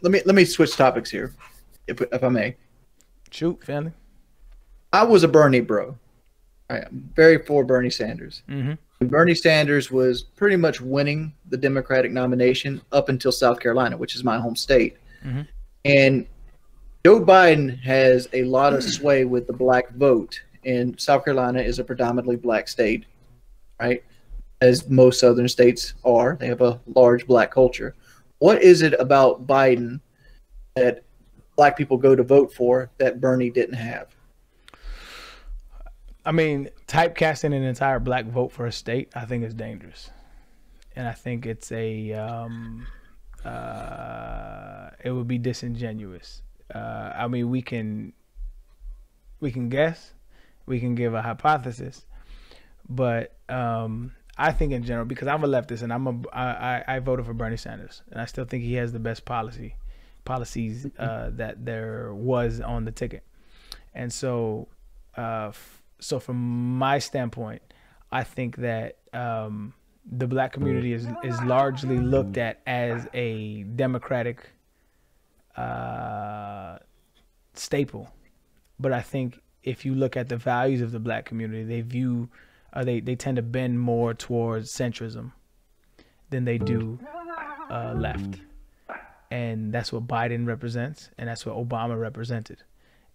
let me switch topics here, if I may. Shoot, family. I was a Bernie bro. I am very for Bernie Sanders. Mm-hmm. Bernie Sanders was pretty much winning the Democratic nomination up until South Carolina, which is my home state. Mm-hmm. And Joe Biden has a lot of sway with the black vote, and South Carolina is a predominantly black state, right? As most southern states are. They have a large black culture. What is it about Biden that black people go to vote for that Bernie didn't have? I mean, typecasting an entire black vote for a state, I think is dangerous. And I think it's it would be disingenuous. I mean, we can guess, we can give a hypothesis, but I think in general, because I'm a leftist and I voted for Bernie Sanders, and I still think he has the best policies that there was on the ticket. And so, so from my standpoint, I think that the black community is largely looked at as a democratic staple. But I think if you look at the values of the black community, they tend to bend more towards centrism than they do left. And that's what Biden represents, and that's what Obama represented.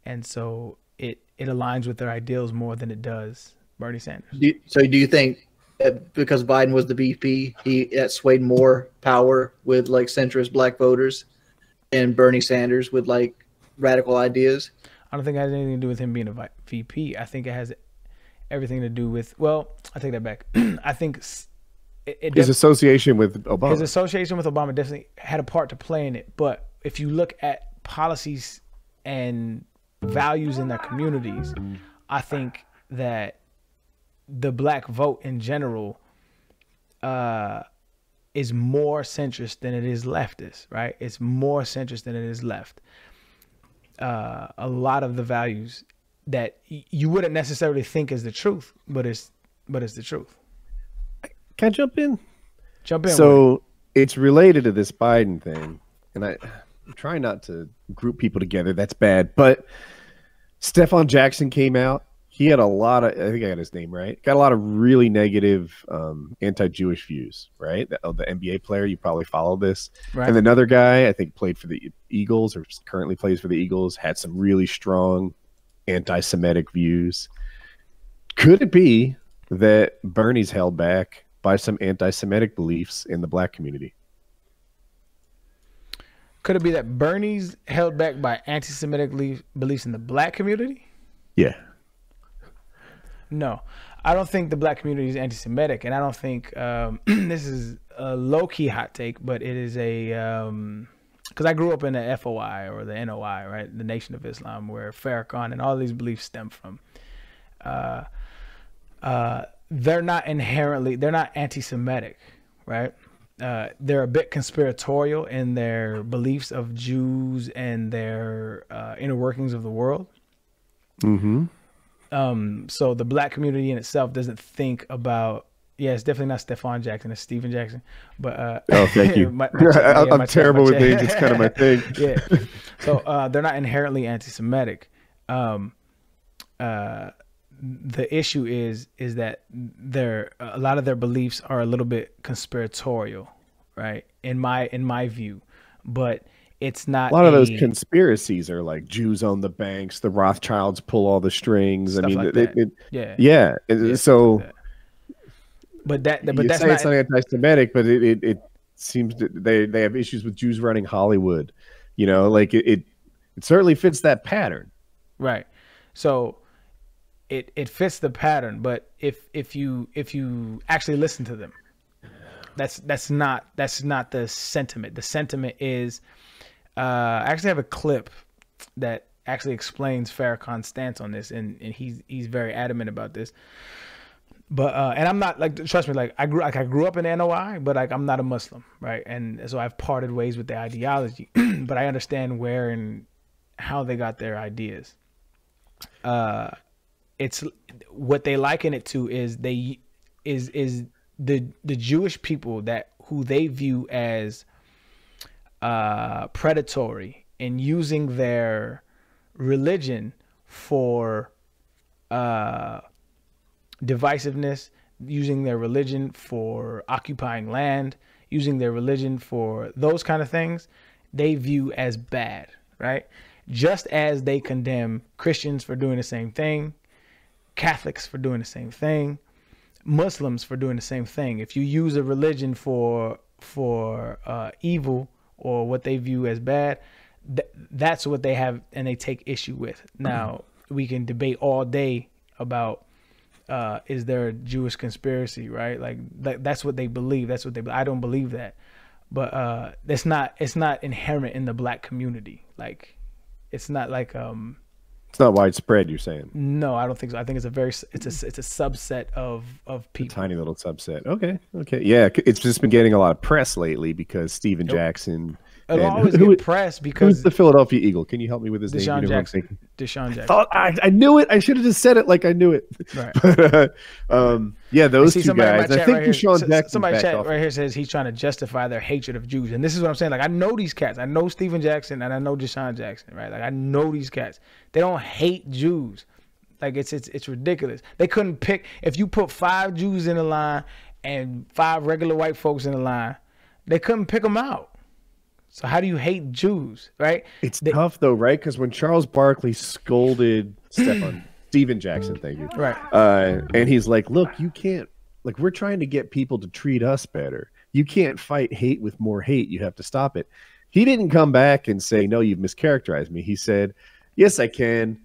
And so it aligns with their ideals more than it does Bernie Sanders. So do you think that because Biden was the VP, that swayed more power with like centrist black voters and Bernie Sanders with like radical ideas? I don't think it has anything to do with him being a VP. I think it has everything to do with, well, I take that back. I think his association with Obama. His association with Obama definitely had a part to play in it. But if you look at policies and values in their communities, I think that the black vote in general is more centrist than it is leftist, right? It's more centrist than it is left. A lot of the values that you wouldn't necessarily think is the truth, but it's the truth. Can I jump in? Jump in. So it's related to this Biden thing, and I'm trying not to group people together. That's bad. But Stephon Jackson came out. He had a lot of, I think I got his name right, got a lot of really negative anti-Jewish views, right? The NBA player, you probably follow this. Right. And another guy, I think played for the Eagles or currently plays for the Eagles, had some really strong anti-Semitic views. Could it be that Bernie's held back by some anti-Semitic beliefs in the black community? Could it be that Bernie's held back by anti-Semitic beliefs in the black community? Yeah. No, I don't think the black community is anti-Semitic, and I don't think this is a low-key hot take, but it is a because I grew up in the FOI or the NOI, right, the Nation of Islam, where Farrakhan and all these beliefs stem from. They're not anti-Semitic, right? They're a bit conspiratorial in their beliefs of Jews and their inner workings of the world. Mm-hmm. So the black community in itself doesn't think about, it's definitely not Stephon Jackson, it's Steven Jackson. But oh, thank you. I'm terrible with names. It's kind of my thing. Yeah. So they're not inherently anti-Semitic. The issue is that a lot of their beliefs are a little bit conspiratorial, right? In my view, but it's not. A lot of those conspiracies are like Jews own the banks, the Rothschilds pull all the strings. I mean, like yeah. So, but that's it's not anti-Semitic, but it seems that they have issues with Jews running Hollywood. You know, like it certainly fits that pattern, right? So it fits the pattern, but if you actually listen to them, that's not the sentiment. The sentiment is. I actually have a clip that actually explains Farrakhan's stance on this, and he's very adamant about this. But and I'm not like, trust me, like I grew up in NOI, but like I'm not a Muslim, right? And so I've parted ways with the ideology, but I understand where and how they got their ideas. It's what they liken it to is the Jewish people who they view as predatory in using their religion for divisiveness, using their religion for occupying land, using their religion for those kind of things, they view as bad, right? Just as they condemn Christians for doing the same thing, Catholics for doing the same thing, Muslims for doing the same thing. If you use a religion for evil or what they view as bad, that's what they have and they take issue with. Now, we can debate all day about is there a Jewish conspiracy, right? Like that's what they believe. That's what they. I don't believe that, but it's not inherent in the black community. Like, it's not like it's not widespread. You're saying? No, I don't think so. I think it's a subset of people. A tiny little subset. Okay. Yeah, it's just been getting a lot of press lately because Steven Jackson. It'll always get pressed because who's the Philadelphia Eagle? Can you help me with his name? Deshaun Jackson. I knew it. I should have just said it like I knew it. Right. But, yeah, those two guys. I think right Deshaun Jackson. Somebody chat right here says he's trying to justify their hatred of Jews, and this is what I'm saying. Like, I know these cats. I know Steven Jackson and I know Deshaun Jackson. Right. Like, I know these cats. They don't hate Jews. Like, it's ridiculous. They couldn't pick if you put 5 Jews in a line and 5 regular white folks in a line. They couldn't pick them out. So how do you hate Jews, right? It's tough though, right? Because when Charles Barkley scolded Steven Jackson, thank you, right? And he's like, "Look, you can't. Like, we're trying to get people to treat us better. You can't fight hate with more hate. You have to stop it." He didn't come back and say, "No, you've mischaracterized me." He said, "Yes, I can.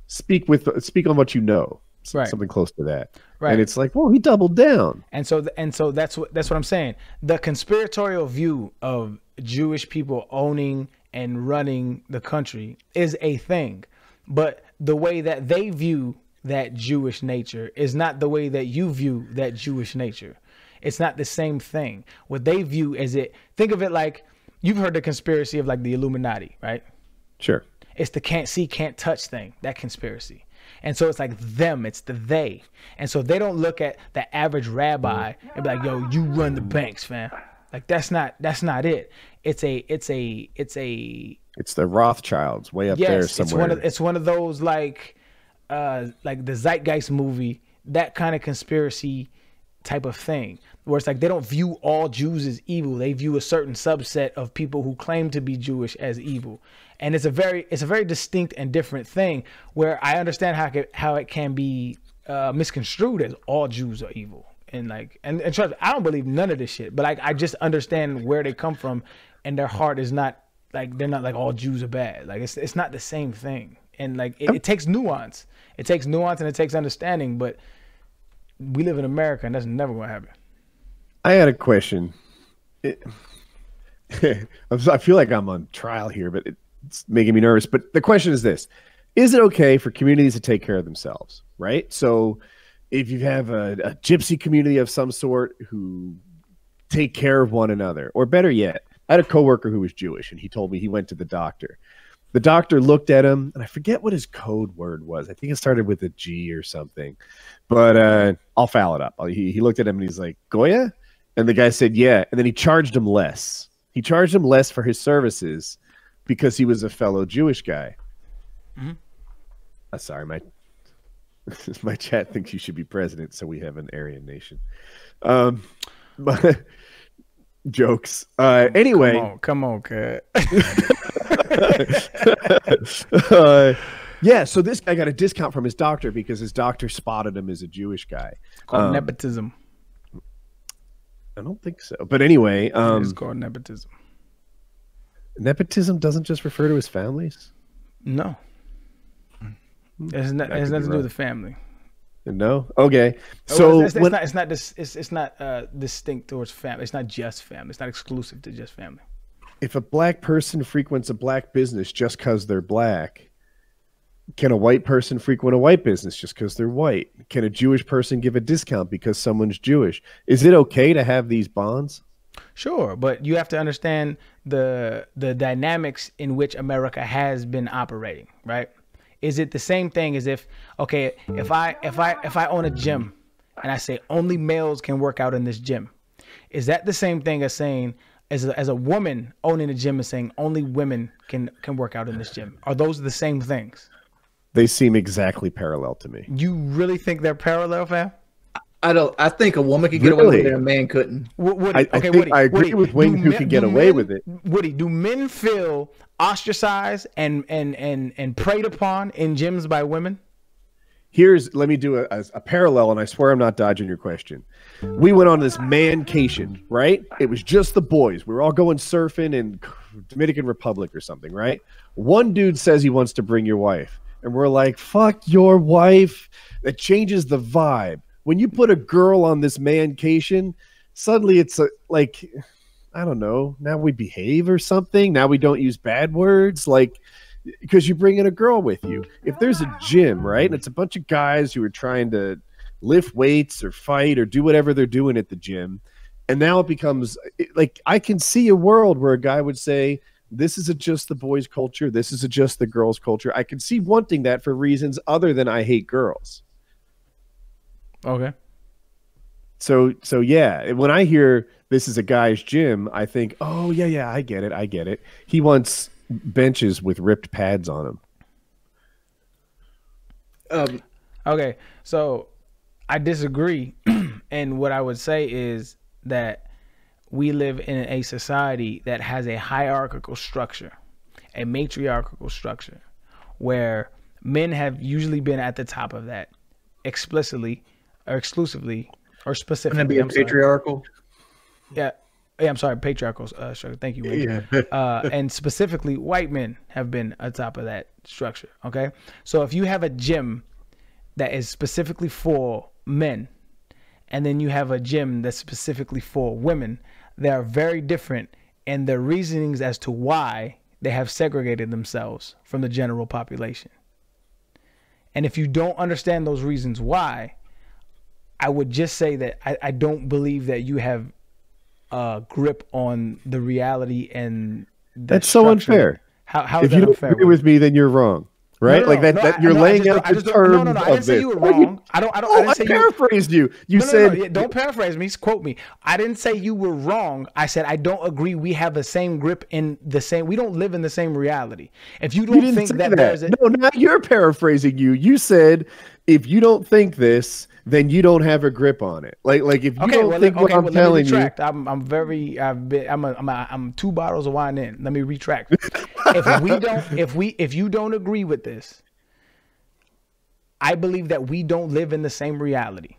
Speak on what you know." Right. Something close to that. Right. And it's like, well, he doubled down. And so that's what I'm saying. The conspiratorial view of Jewish people owning and running the country is a thing, but the way that they view that Jewish nature is not the way that you view that Jewish nature. It's not the same thing. What they view is think of it like, you've heard the conspiracy of like the Illuminati, right? Sure. It's the can't see, can't touch thing, that conspiracy. And so it's like them, it's the they. And so they don't look at the average rabbi and be like, "Yo, you run the banks, fam." Like, that's not it. It's the Rothschilds way up there somewhere. It's one of those like the Zeitgeist movie, that kind of conspiracy type of thing, where it's like they don't view all Jews as evil. They view a certain subset of people who claim to be Jewish as evil. And it's a very distinct and different thing, where I understand how it can be misconstrued as all Jews are evil. And like, and trust me, I don't believe none of this shit, but like, I just understand where they come from, and their heart is not like, they're not like all Jews are bad. Like, it's not the same thing. And like, it takes nuance. It takes nuance and it takes understanding, but we live in America and that's never going to happen. I had a question. I feel like I'm on trial here, but it's making me nervous. But the question is this: is it okay for communities to take care of themselves? Right. So if you have a gypsy community of some sort who take care of one another, or better yet, I had a coworker who was Jewish, and he told me he went to the doctor. The doctor looked at him, and I forget what his code word was. I think it started with a G or something, but I'll foul it up. He looked at him and he's like, "Goya?" And the guy said, "Yeah." And then he charged him less. He charged him less for his services because he was a fellow Jewish guy. Mm-hmm. Sorry, my chat thinks you should be president, so we have an Aryan nation. But jokes. Anyway, come on, cut. Yeah, so this guy got a discount from his doctor because his doctor spotted him as a Jewish guy. Called nepotism. I don't think so. But anyway, it's called nepotism. Nepotism doesn't just refer to his families? No. It has nothing to do with the family. No? Okay. So it's not distinct towards family. It's not just family. It's not exclusive to just family. If a black person frequents a black business just because they're black, can a white person frequent a white business just because they're white? Can a Jewish person give a discount because someone's Jewish? Is it okay to have these bonds? Sure, but you have to understand the dynamics in which America has been operating, right? Is it the same thing as if I own a gym and I say only males can work out in this gym? Is that the same thing as saying as a woman owning a gym and saying only women can work out in this gym? Are those the same things? They seem exactly parallel to me. You really think they're parallel, fam? I don't. I think a woman could get away with it and a man couldn't. Woody, I think I agree with Wings who can get away with it. Woody, do men feel ostracized and preyed upon in gyms by women? Let me do a parallel, and I swear I'm not dodging your question. We went on this mancation, right? It was just the boys. We were all going surfing in Dominican Republic or something, right? One dude says he wants to bring your wife, and we're like, fuck your wife. That changes the vibe. When you put a girl on this mancation, suddenly it's like, I don't know, now we behave or something. Now we don't use bad words, like, because you bring in a girl with you. If there's a gym, right, and it's a bunch of guys who are trying to lift weights or fight or do whatever they're doing at the gym, and now it becomes like, I can see a world where a guy would say, this is just the boys' culture, this is just the girls' culture. I can see wanting that for reasons other than I hate girls. Okay. So yeah, when I hear this is a guy's gym, I think, oh yeah, I get it. He wants benches with ripped pads on them. Okay, so I disagree, and what I would say is that we live in a society that has a hierarchical structure, a matriarchal structure, where men have usually been at the top of that, explicitly or exclusively or specifically. Wouldn't that be a patriarchal? Yeah, I'm sorry, patriarchal structure. Thank you, Wayne. Yeah. And specifically, white men have been atop of that structure. Okay, so if you have a gym that is specifically for men, and then you have a gym that's specifically for women, they are very different in their reasonings as to why they have segregated themselves from the general population. And if you don't understand those reasons why, I would just say that I don't believe that you have a grip on the reality and that's so unfair. How if is that you don't unfair agree with me, then you're wrong. Right? You're laying out the terms of this. I didn't say you were wrong. I paraphrased you. You said... don't paraphrase me. Quote me. I didn't say you were wrong. I said I don't agree we have the same grip in the same... We don't live in the same reality. If you don't think that there's... No, now you're paraphrasing you. You said, if you don't think this, then you don't have a grip on it. Like if you don't think what I'm telling you... I'm 2 bottles of wine in. Let me retract. If you don't agree with this, I believe that we don't live in the same reality.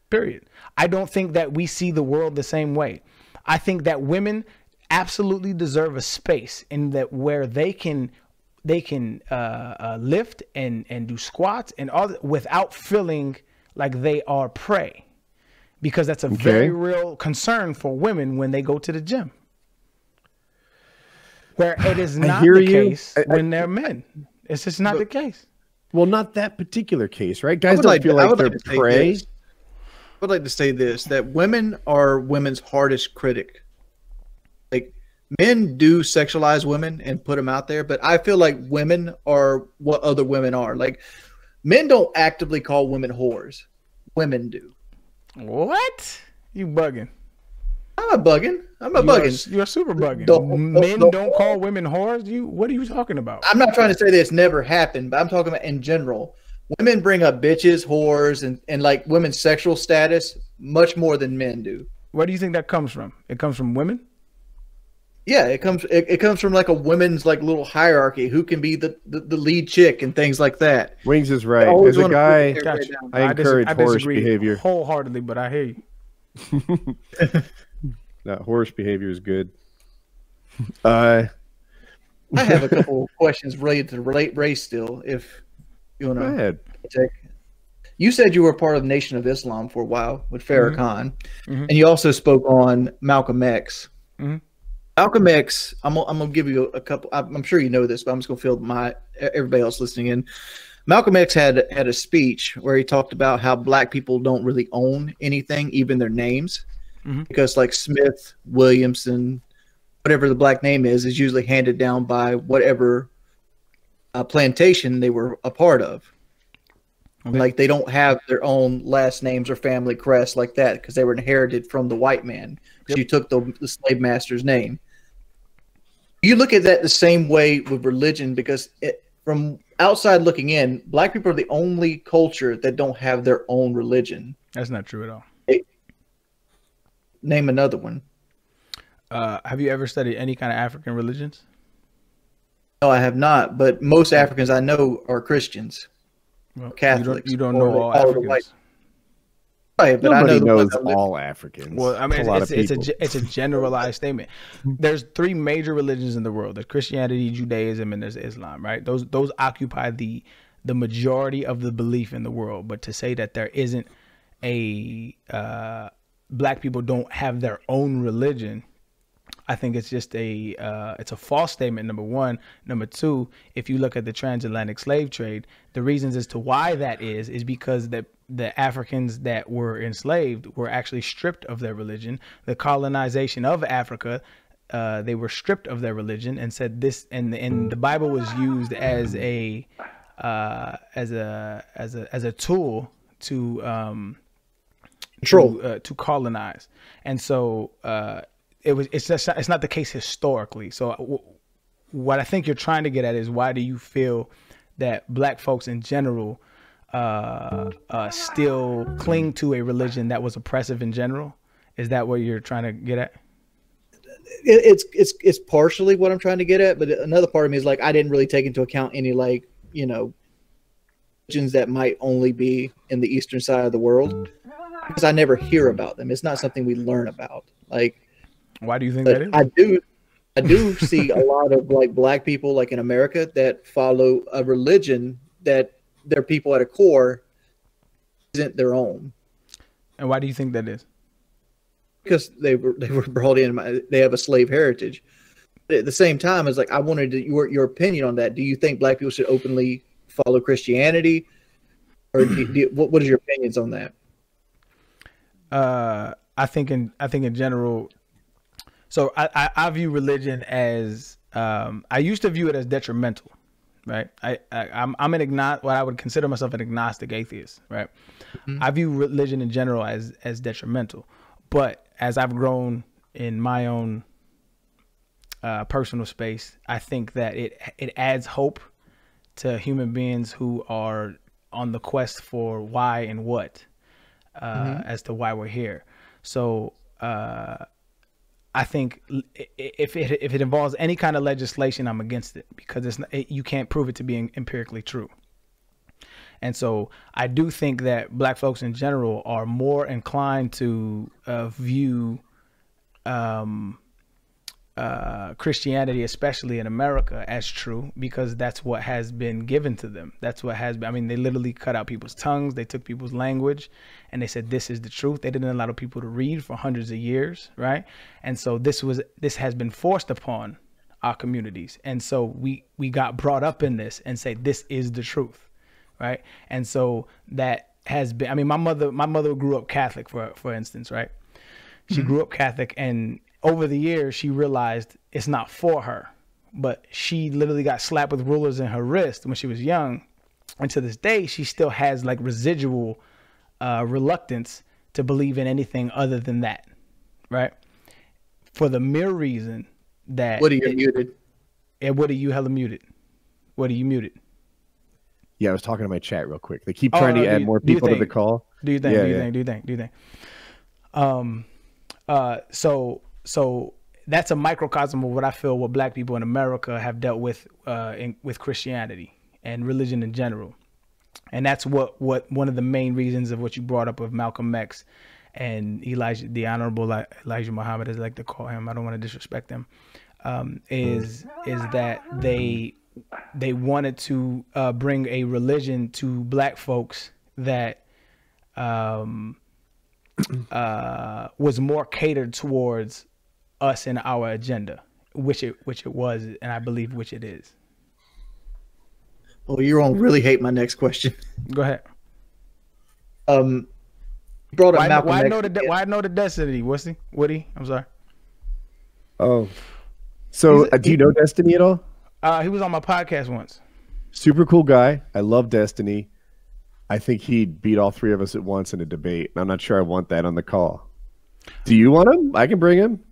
Period. I don't think that we see the world the same way. I think that women absolutely deserve a space in that where they can lift and do squats and all without feeling like they are prey, because that's a very real concern for women when they go to the gym. Where it is not the case when they're men. It's just not the case. Well, not that particular case, right? Guys don't feel like they're prey. I would like to say this, that women are women's hardest critic. Like, men do sexualize women and put them out there, but I feel like women are what other women are. Like, men don't actively call women whores. Women do. What? You bugging. I'm not bugging. You're super bugging. Men don't call women whores. What are you talking about? I'm not trying to say this never happened, but I'm talking about in general. Women bring up bitches, whores, and like women's sexual status much more than men do. Where do you think that comes from? It comes from women? Yeah, it comes from like a women's like little hierarchy. Who can be the lead chick and things like that. Wings is right. As a guy, I encourage whorish behavior wholeheartedly, but I hear you. No, whorish behavior is good. I have a couple questions related to race still, if you want to. Go ahead. You said you were part of the Nation of Islam for a while with Farrakhan, and you also spoke on Malcolm X. Malcolm X, I'm gonna give you a couple. I'm sure you know this, but I'm just gonna fill everybody else listening in. Malcolm X had a speech where he talked about how black people don't really own anything, even their names. Because like Smith, Williamson, whatever the black name is usually handed down by whatever plantation they were a part of. Okay. Like they don't have their own last names or family crests like that because they were inherited from the white man. Because you took the slave master's name. You look at that the same way with religion because from outside looking in, black people are the only culture that don't have their own religion. That's not true at all. Name another one. Have you ever studied any kind of African religions? No, I have not. But most Africans I know are Christians, Well, Catholics. You don't know all the Africans. white. Right, but Nobody I know knows the ones all Africans. Well, I mean, a lot it's a generalized statement. There's three major religions in the world: there's Christianity, Judaism, and there's Islam. Right? Those occupy the majority of the belief in the world. But to say that there isn't a black people don't have their own religion, I think it's just it's a false statement. Number one. Number two, if you look at the transatlantic slave trade, the reasons as to why that is because the Africans that were enslaved were actually stripped of their religion. The colonization of Africa, they were stripped of their religion and said this, and the Bible was used as a tool to control, to colonize. And so it's not the case historically. So what I think you're trying to get at is, why do you feel that black folks in general still cling to a religion that was oppressive in general? Is that what you're trying to get at? It's partially what I'm trying to get at, but another part of me is like, I didn't really take into account any religions that might only be in the eastern side of the world, because I never hear about them. It's not something we learn about. Like, why do you think that is? I do see a lot of black people in America that follow a religion that their people at a core isn't their own. And why do you think that is? Because they were brought in. They have a slave heritage. But at the same time, it's like, I wanted your opinion on that. Do you think black people should openly follow Christianity, or what is your opinions on that? I think in general. So I view religion as I used to view it as detrimental, right? I'm what I would consider myself an agnostic atheist, right? Mm-hmm. I view religion in general as detrimental, but as I've grown in my own personal space, I think that it adds hope to human beings who are on the quest for why and what, as to why we're here. So I think if it involves any kind of legislation, I'm against it, because you can't prove it to be empirically true. And so I do think that black folks in general are more inclined to view Christianity, especially in America, as true, because that's what has been given to them. That's what has been. I mean, they literally cut out people's tongues. They took people's language and they said, this is the truth. They didn't allow people to read for hundreds of years. Right. And so this has been forced upon our communities. And so we got brought up in this and say, this is the truth. Right. And so that has been, I mean, my mother grew up Catholic, for instance. Right. She grew up Catholic, and over the years, she realized it's not for her, but she literally got slapped with rulers in her wrist when she was young. And to this day, she still has residual reluctance to believe in anything other than that. Right. For the mere reason that. Woody, you're muted. Yeah, Woody, you hella muted. Woody, you muted. Yeah, I was talking to my chat real quick. They keep trying to add more people to the call. Do you think? Yeah, do you think? So that's a microcosm of what black people in America have dealt with Christianity and religion in general. And that's what one of the main reasons of what you brought up of Malcolm X and the Honorable Elijah Muhammad, as I like to call him. I don't want to disrespect him. Is that they wanted to bring a religion to black folks that was more catered towards us and our agenda, which it was, and I believe which it is. Well, you're gonna really hate my next question. Go ahead. You brought up Malcolm X. Why know the Destiny? Woody? I'm sorry. Oh, so do you know Destiny at all? He was on my podcast once. Super cool guy. I love Destiny. I think he'd beat all three of us at once in a debate. I'm not sure I want that on the call. Do you want him? I can bring him.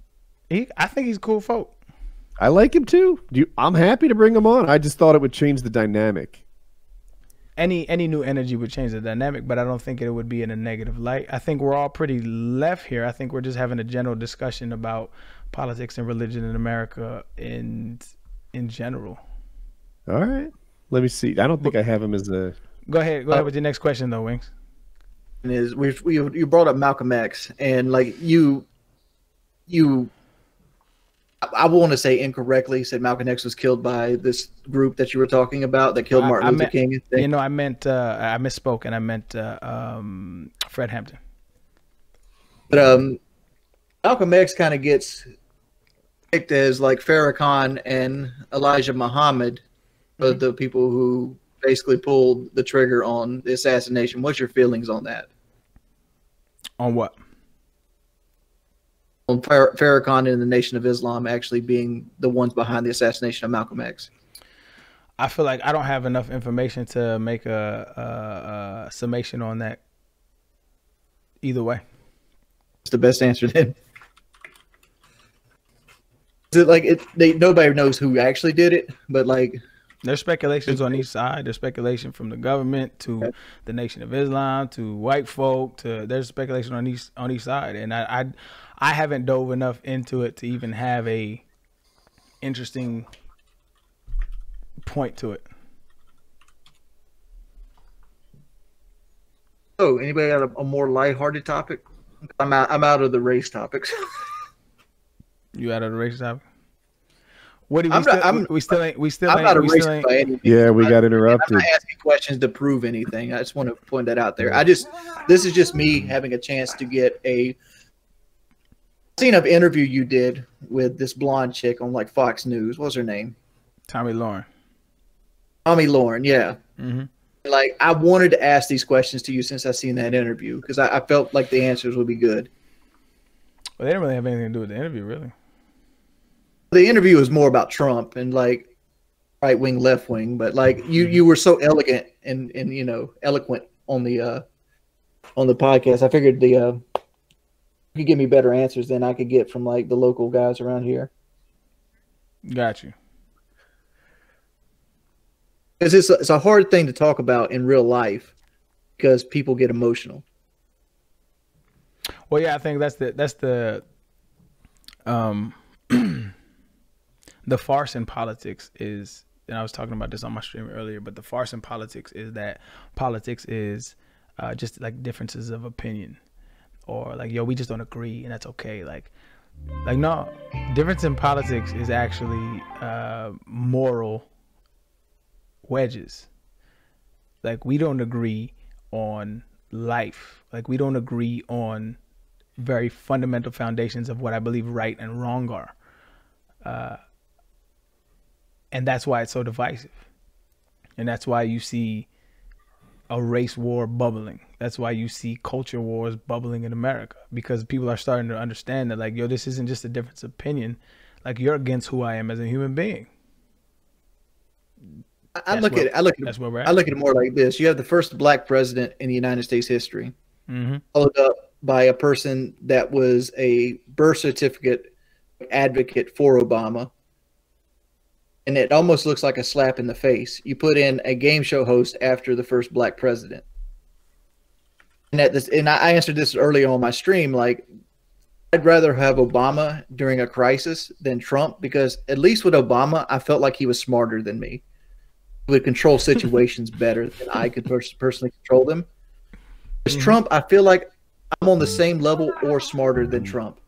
I think he's cool folk. I like him too. I'm happy to bring him on. I just thought it would change the dynamic. Any new energy would change the dynamic, but I don't think it would be in a negative light. I think we're all pretty left here. I think we're just having a general discussion about politics and religion in America in general. All right. Let me see. I don't think I have him as a... Go ahead with your next question, though, Wings. Is you brought up Malcolm X, and like I want to say incorrectly said Malcolm X was killed by this group that you were talking about that killed Martin Luther King. You know, I misspoke, and I meant Fred Hampton. But Malcolm X kind of gets picked as like Farrakhan and Elijah Muhammad, the people who basically pulled the trigger on the assassination. What's your feelings on that? On what? On Farrakhan and the Nation of Islam actually being the ones behind the assassination of Malcolm X. I feel like I don't have enough information to make a summation on that. Either way, it's the best answer then. Is it like nobody knows who actually did it, but like there's speculations on each side. There's speculation from the government to the Nation of Islam to white folk there's speculation on each side, and I haven't dove enough into it to even have a interesting point to it. So, anybody got a more lighthearted topic? I'm out of the race topics. You out of the race topic? What do I'm not a racist by any means. Yeah, we got interrupted. I'm not asking questions to prove anything. I just want to point that out there. This is just me having a chance to get a seen an interview you did with this blonde chick on like Fox News. What was her name? Tomi Lahren. Tomi Lahren, yeah. Mm-hmm. Like I wanted to ask these questions to you since I seen that interview because I felt like the answers would be good. Well, they didn't really have anything to do with the interview, really. The interview was more about Trump and like right wing, left wing, but like you were so elegant and you know eloquent on the podcast. I figured you could give me better answers than I could get from like the local guys around here. Got you. Because it's a hard thing to talk about in real life because people get emotional. Well, yeah, I think that's the the farce in politics is, and I was talking about this on my stream earlier, but the farce in politics is that politics is just like differences of opinion, or like, yo, we just don't agree, and that's okay. Like no, difference in politics is actually moral wedges. Like we don't agree on life. Like we don't agree on very fundamental foundations of what I believe right and wrong are. And that's why it's so divisive. And that's why you see a race war bubbling. That's why you see culture wars bubbling in America, because people are starting to understand that, like, yo, this isn't just a difference of opinion. Like, you're against who I am as a human being. I look at it more like this. You have the first black president in the United States history, followed up by a person that was a birth certificate advocate for Obama. And it almost looks like a slap in the face. You put in a game show host after the first black president. And I answered this early on my stream, like, I'd rather have Obama during a crisis than Trump, because at least with Obama, I felt like he was smarter than me. He would control situations better than I could personally control them. With Trump, I feel like I'm on the same level or smarter than Trump.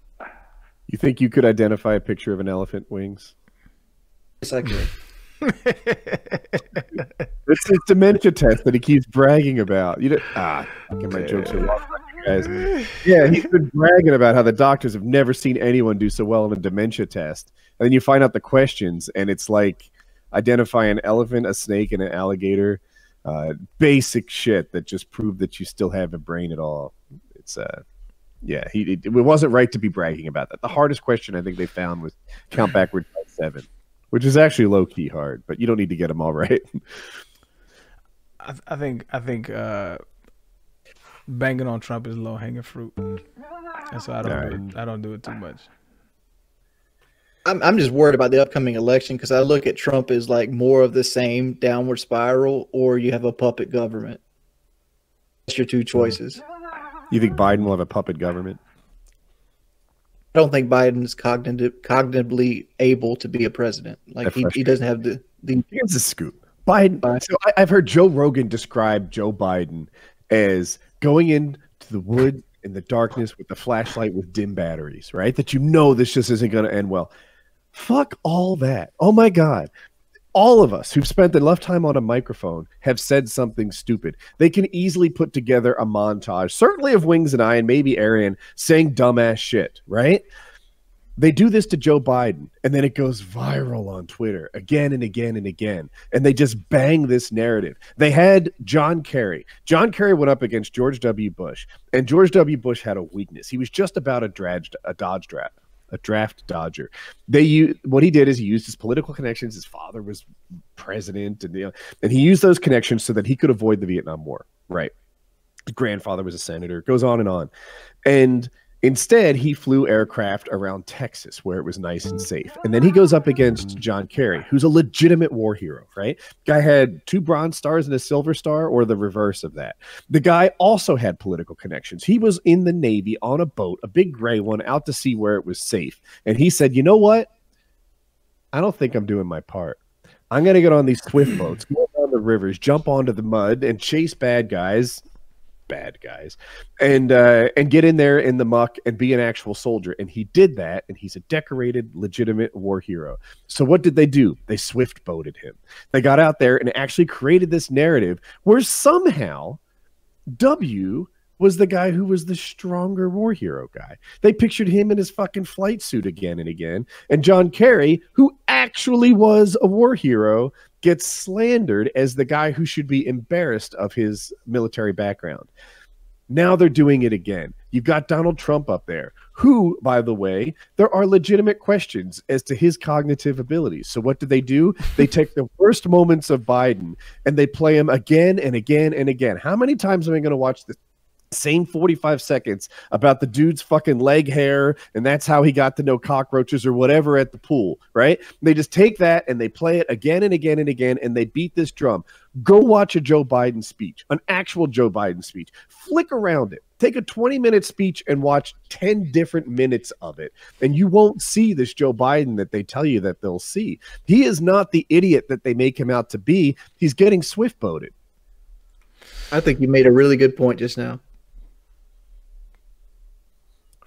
You think you could identify a picture of an elephant wings? Yes, I could. It's his dementia test that he keeps bragging about. You know, get my jokes are lost on you guys. Yeah, he's been bragging about how the doctors have never seen anyone do so well in a dementia test. And then you find out the questions, and it's like identify an elephant, a snake, and an alligator. Basic shit that just proved that you still have a brain at all. It's yeah, it wasn't right to be bragging about that. The hardest question I think they found was count backwards by 7. Which is actually low-key hard, but you don't need to get them all right. I think banging on Trump is low hanging fruit, and so I don't do it too much. I'm just worried about the upcoming election because I look at Trump as like more of the same downward spiral, or you have a puppet government. That's your two choices. You think Biden will have a puppet government? I don't think Biden's cognitively able to be a president. Like he doesn't have the. Here's the scoop. Biden. So I've heard Joe Rogan describe Joe Biden as going into the woods in the darkness with the flashlight with dim batteries, right? That this just isn't going to end well. Fuck all that. Oh my God. All of us who've spent enough time on a microphone have said something stupid. They can easily put together a montage, certainly of Wings and I and maybe Arian saying dumbass shit, right? They do this to Joe Biden, and then it goes viral on Twitter again and again and again, and they just bang this narrative. They had John Kerry. John Kerry went up against George W. Bush, and George W. Bush had a weakness. He was just about a draft dodger. What he did is he used his political connections. His father was president, and he used those connections so that he could avoid the Vietnam War. Right. His grandfather was a senator. It goes on. And instead, he flew aircraft around Texas where it was nice and safe. And then he goes up against John Kerry, who's a legitimate war hero, right? Guy had 2 Bronze Stars and a Silver Star, or the reverse of that. The guy also had political connections. He was in the Navy on a boat, a big gray one, out to sea where it was safe. And he said, you know what? I don't think I'm doing my part. I'm going to get on these swift boats, go down the rivers, jump onto the mud, and chase bad guys, and get in there in the muck and be an actual soldier. And he did that, and he's a decorated, legitimate war hero. So what did they do? They swift boated him. They got out there and actually created this narrative where somehow W was the guy who was the stronger war hero guy. They pictured him in his fucking flight suit again and again. And John Kerry, who actually was a war hero, gets slandered as the guy who should be embarrassed of his military background. Now they're doing it again. You've got Donald Trump up there, who, by the way, there are legitimate questions as to his cognitive abilities. So what do? They take the worst moments of Biden and they play him again and again and again. How many times am I going to watch this same 45 seconds about the dude's fucking leg hair, and that's how he got to know cockroaches or whatever at the pool, right? They just take that and they play it again and again and again, and they beat this drum. Go watch a Joe Biden speech, an actual Joe Biden speech. Flick around it. Take a 20-minute speech and watch 10 different minutes of it, and you won't see this Joe Biden that they tell you that they'll see. He is not the idiot that they make him out to be. He's getting swift-boated. I think you made a really good point just now.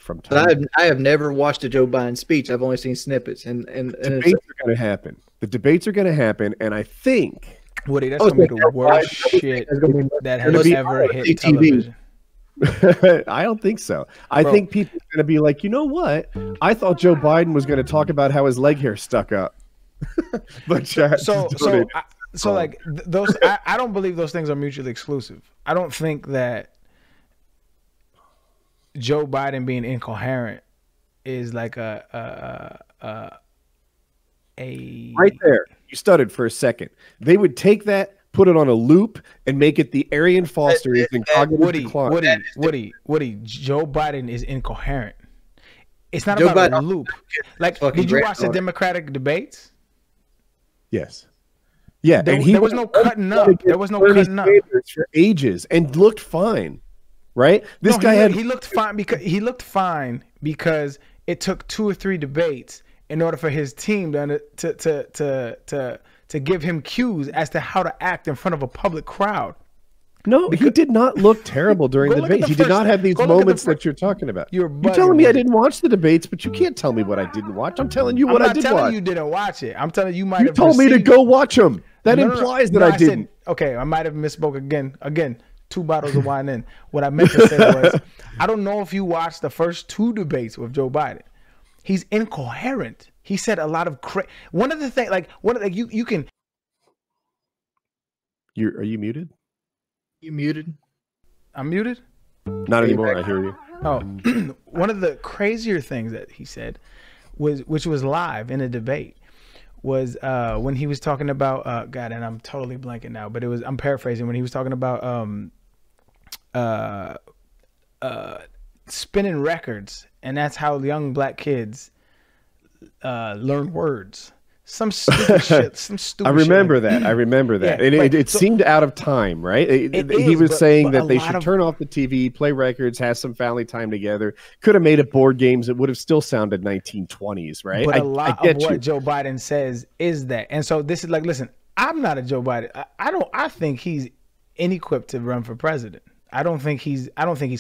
But I have never watched a Joe Biden speech. I've only seen snippets. And debates are going to happen. The debates are going to happen, and I think Woody, that's going to be the worst shit that has ever hit television. I don't think so. I think people are going to be like, you know what? I thought Joe Biden was going to talk about how his leg hair stuck up. But like those, I don't believe those things are mutually exclusive. I don't think that Joe Biden being incoherent is like a right there. You stuttered for a second. They would take that, put it on a loop, and make it the Arian Foster is in cognitive decline. Woody, Joe Biden is incoherent. It's not about a loop. Like, did you watch the Democratic debates? Yes. Yeah, there was no cutting up. There was no cutting up for ages and looked fine. Right? This guy he looked fine because it took 2 or 3 debates in order for his team to give him cues as to how to act in front of a public crowd. No, he did not look terrible during the debate. He did not have these moments that you're talking about. You're telling me I didn't watch the debates, but you can't tell me what I didn't watch. I'm telling you what I did watch. I'm not telling you didn't watch it. I'm telling you might have. You told me to go watch them. That implies that I didn't. Okay, I might have misspoke again. 2 bottles of wine in. What I meant to say was, I don't know if you watched the first 2 debates with Joe Biden. He's incoherent. He said a lot of one of the things, you can. Are you muted? You muted? I'm muted? Not anymore. I hear you. Oh, one of the crazier things that he said which was live in a debate, was when he was talking about God, and I'm totally blanking now, but I'm paraphrasing when he was talking about spinning records, and that's how young black kids learn words. Some stupid shit. Some stupid. I remember shit like that. I remember that. Yeah, and right. it So, seemed out of time, right? He was saying that they should turn off the TV, play records, have some family time together. Could have made it board games. It would have still sounded 1920s, right? But a lot of what Joe Biden says is that. And so this is like, listen, I'm not a Joe Biden. I think he's inequipped to run for president. I don't think he's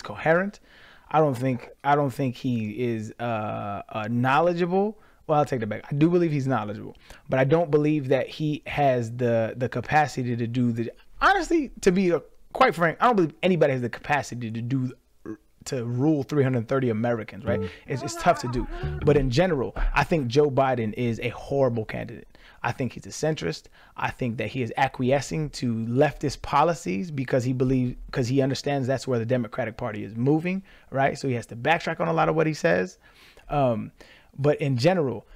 coherent. I don't think he is knowledgeable. Well, I'll take that back. I do believe he's knowledgeable, but I don't believe that he has the capacity to do the. Honestly, to be quite frank, I don't believe anybody has the capacity to rule 330 Americans. Right? It's tough to do. But in general, I think Joe Biden is a horrible candidate. I think he's a centrist. I think that he is acquiescing to leftist policies because he understands that's where the Democratic Party is moving. Right? So he has to backtrack on a lot of what he says. But in general,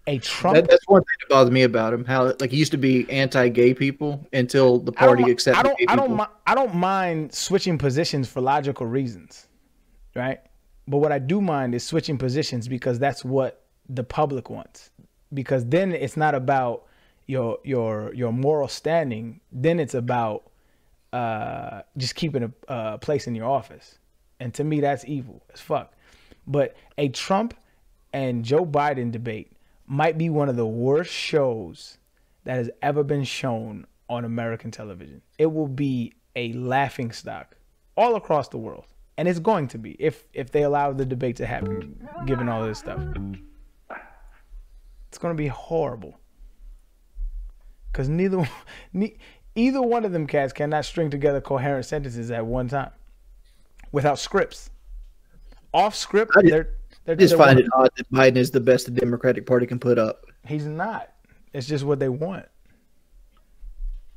a Trump. That's one thing that bothers me about him. How like he used to be anti-gay people until the party accepted gay people. I don't mind switching positions for logical reasons, right? But what I do mind is switching positions because that's what the public wants. Because then it's not about your moral standing. Then it's about just keeping a place in your office. And to me, that's evil as fuck. But a Trump and Joe Biden debate might be one of the worst shows that has ever been shown on American television. It will be a laughingstock all across the world. And it's going to be if they allow the debate to happen, given all this stuff. It's going to be horrible. Because either one of them cats cannot string together coherent sentences at one time without scripts. Off script, I just find it odd that Biden is the best the Democratic Party can put up. He's not. It's just what they want.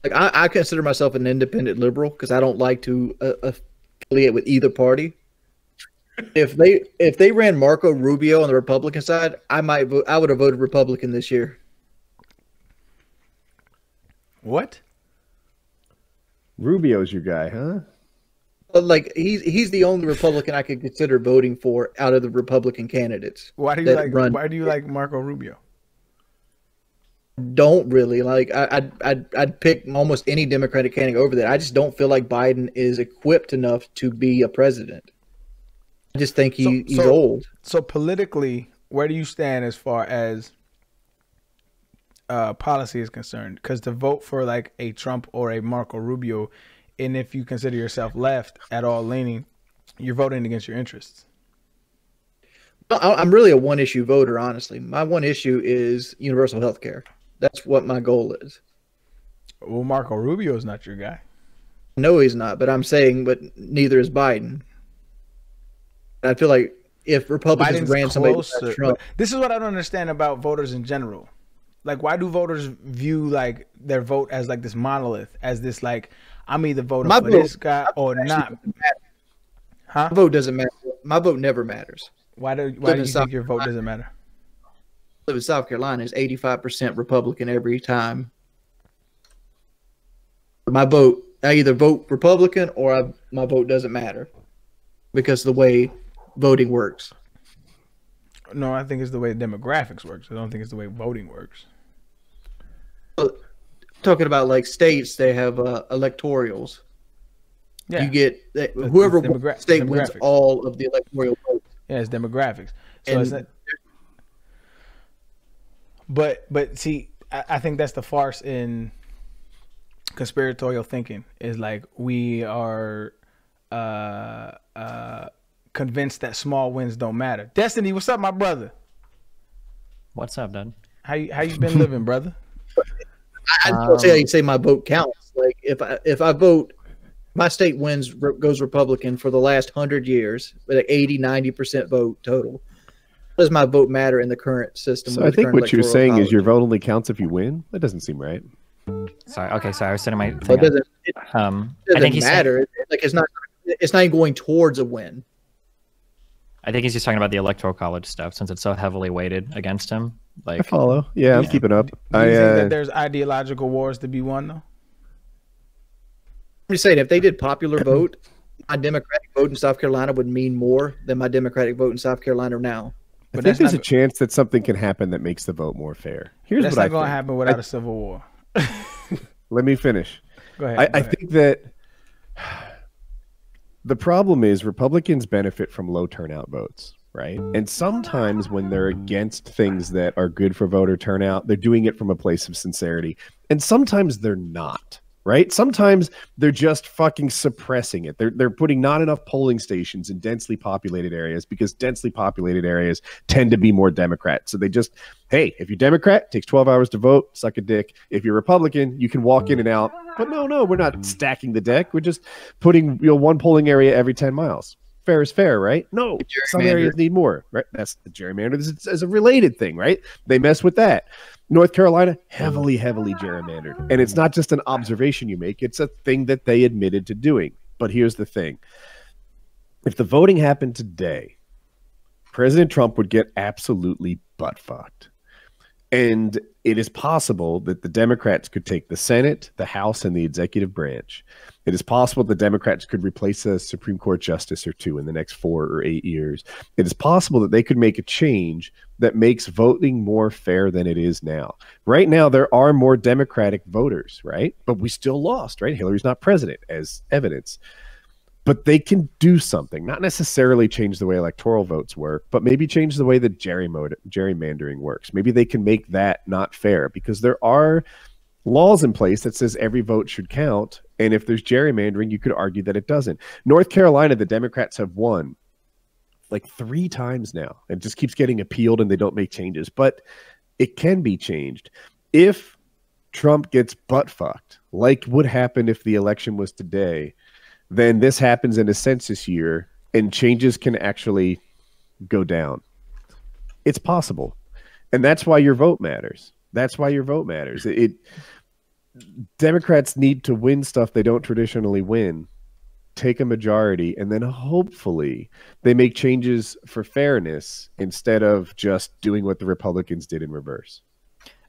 Like I consider myself an independent liberal because I don't like to affiliate with either party. If they ran Marco Rubio on the Republican side, I would have voted Republican this year. What? Rubio's your guy, huh? Like he's the only Republican I could consider voting for out of the Republican candidates. Why do you like Marco Rubio? Don't really like. I'd pick almost any Democratic candidate over that. I just don't feel like Biden is equipped enough to be a president. I just think he's old. So politically, where do you stand as far as policy is concerned? Because to vote for like a Trump or a Marco Rubio, and if you consider yourself left at all leaning, you're voting against your interests. I'm really a one-issue voter, honestly. My one issue is universal health care. That's what my goal is. Well, Marco Rubio is not your guy. No, he's not. But I'm saying, but neither is Biden. I feel like if Republicans ran somebody like Trump, this is what I don't understand about voters in general. Like, why do voters view like their vote as like this monolith, as this like I'm either voting for this guy or not? Huh? My vote doesn't matter. My vote never matters. Why do you think your vote doesn't matter? I live in South Carolina. Is 85% Republican every time. My vote, I either vote Republican or my vote doesn't matter because of the way voting works. No, I think it's the way demographics works. I don't think it's the way voting works. Talking about like states, they have electorals. Yeah. You get whoever state wins all of the electoral votes. Yeah, it's demographics. So it's not, but see, I think that's the farce in conspiratorial thinking. Is like we are convinced that small wins don't matter. Destiny, what's up, my brother? What's up, Dad? How you been living, brother? I don't say my vote counts. Like if I vote, my state goes Republican for the last 100 years, with like 80-90% vote total. Does my vote matter in the current system? So I think what you're saying is your vote only counts if you win. That doesn't seem right. Sorry. Okay. Sorry. I was setting my thing It doesn't, I think matter. Like it's not even going towards a win. I think he's just talking about the electoral college stuff since it's so heavily weighted against him. I Like, follow. Yeah, I'm keeping up. Do you think that there's ideological wars to be won, though? I'm just saying, if they did popular vote, my Democratic vote in South Carolina would mean more than my Democratic vote in South Carolina now. I think there's a chance that something can happen that makes the vote more fair. Here's what I think. That's not going to happen without a civil war. Let me finish. Go ahead. I think that the problem is Republicans benefit from low turnout votes, right? And sometimes when they're against things that are good for voter turnout, they're doing it from a place of sincerity. And sometimes they're not. Right? Sometimes they're just fucking suppressing it. They're putting not enough polling stations in densely populated areas because densely populated areas tend to be more Democrat. So they just, hey, if you're Democrat, it takes 12 hours to vote, suck a dick. If you're Republican, you can walk in and out. But no, we're not stacking the deck. We're just putting one polling area every 10 miles. Fair is fair, right? No, some areas need more, right? That's the gerrymander. This is a related thing, right? They mess with that. North Carolina, heavily gerrymandered. And it's not just an observation you make. It's a thing that they admitted to doing. But here's the thing. If the voting happened today, President Trump would get absolutely butt-fucked. And it is possible that the Democrats could take the Senate, the House, and the executive branch. It is possible the Democrats could replace a Supreme Court justice or two in the next 4 or 8 years. It is possible that they could make a change that makes voting more fair than it is now. Right now, there are more Democratic voters, right? But we still lost, right? Hillary's not president as evidence. But they can do something, not necessarily change the way electoral votes work, but maybe change the way that gerrymandering works. Maybe they can make that not fair because there are laws in place that says every vote should count. And if there's gerrymandering, you could argue that it doesn't. North Carolina, the Democrats have won like 3 times now. It just keeps getting appealed and they don't make changes. But it can be changed. If Trump gets butt-fucked, like would happen if the election was today, then this happens in a census year and changes can actually go down. It's possible. And that's why your vote matters. That's why your vote matters. Democrats need to win stuff they don't traditionally win, take a majority, and then hopefully they make changes for fairness instead of just doing what the Republicans did in reverse.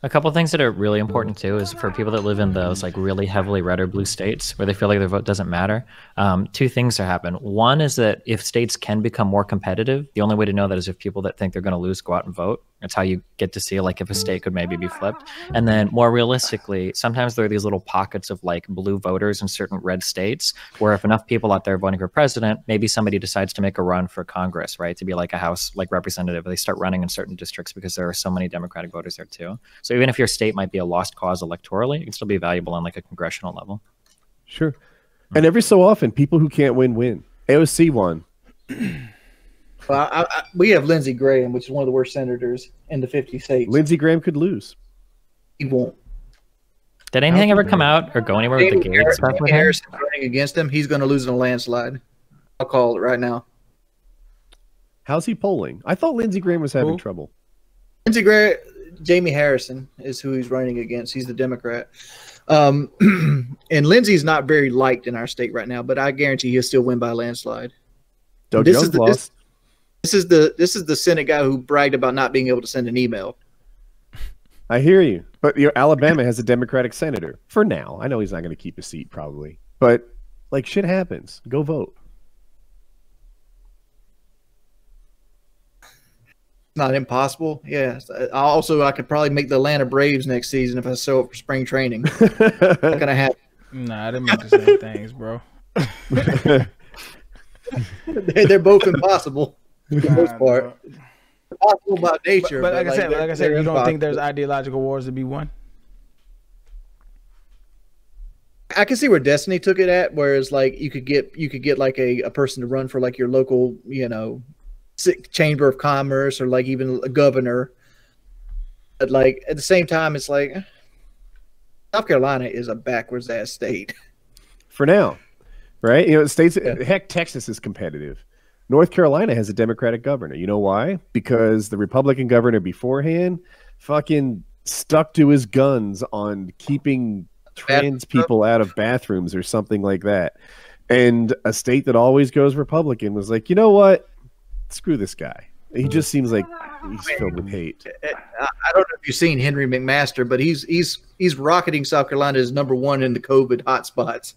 a couple things that are really important too is for people that live in those like really heavily red or blue states where they feel like their vote doesn't matter. 2 things that happen. One is that if states can become more competitive, the only way to know that is if people that think they're going to lose go out and vote. That's how you get to see like if a state could maybe be flipped. And then more realistically, sometimes there are these little pockets of like blue voters in certain red states where if enough people out there are voting for president, maybe somebody decides to make a run for Congress, right? To be like a House like representative. They start running in certain districts because there are so many Democratic voters there too. So even if your state might be a lost cause electorally, it can still be valuable on like a congressional level. Sure. And every so often, people who can't win. AOC won. Well, we have Lindsey Graham, which is one of the worst senators in the 50 states. Lindsey Graham could lose. He won't. Did anything ever come out or go anywhere with the Gates stuff with him? Harris running against him, he's going to lose in a landslide. I'll call it right now. How's he polling? I thought Lindsey Graham was having trouble. Lindsey Graham, Jamie Harrison is who he's running against. He's the Democrat. And Lindsey's not very liked in our state right now, but I guarantee he'll still win by a landslide. Doug Jones lost. This is the Senate guy who bragged about not being able to send an email. I hear you, but Alabama has a Democratic senator for now. I know he's not going to keep his seat probably, but like shit happens. Go vote. Not impossible. Yeah. I could probably make the Atlanta Braves next season if I show up for spring training. Not gonna happen. Nah, they make the same things, bro. They're both impossible for the most part. Impossible by nature. But like I said, you don't think there's impossible. ideological wars to be won? I can see where Destiny took it at, whereas like you could get like a person to run for like your local, chamber of commerce or like even a governor. But like at the same time, it's like South Carolina is a backwards ass state for now, right? Heck, Texas is competitive. North Carolina has a Democratic governor. You know why? Because the Republican governor beforehand fucking stuck to his guns on keeping trans people out of bathrooms or something like that. And a state that always goes Republican was like, you know what? Screw this guy. He just seems like he's filled with hate. I don't know if you've seen Henry McMaster, but he's rocketing South Carolina as #1 in the COVID hotspots.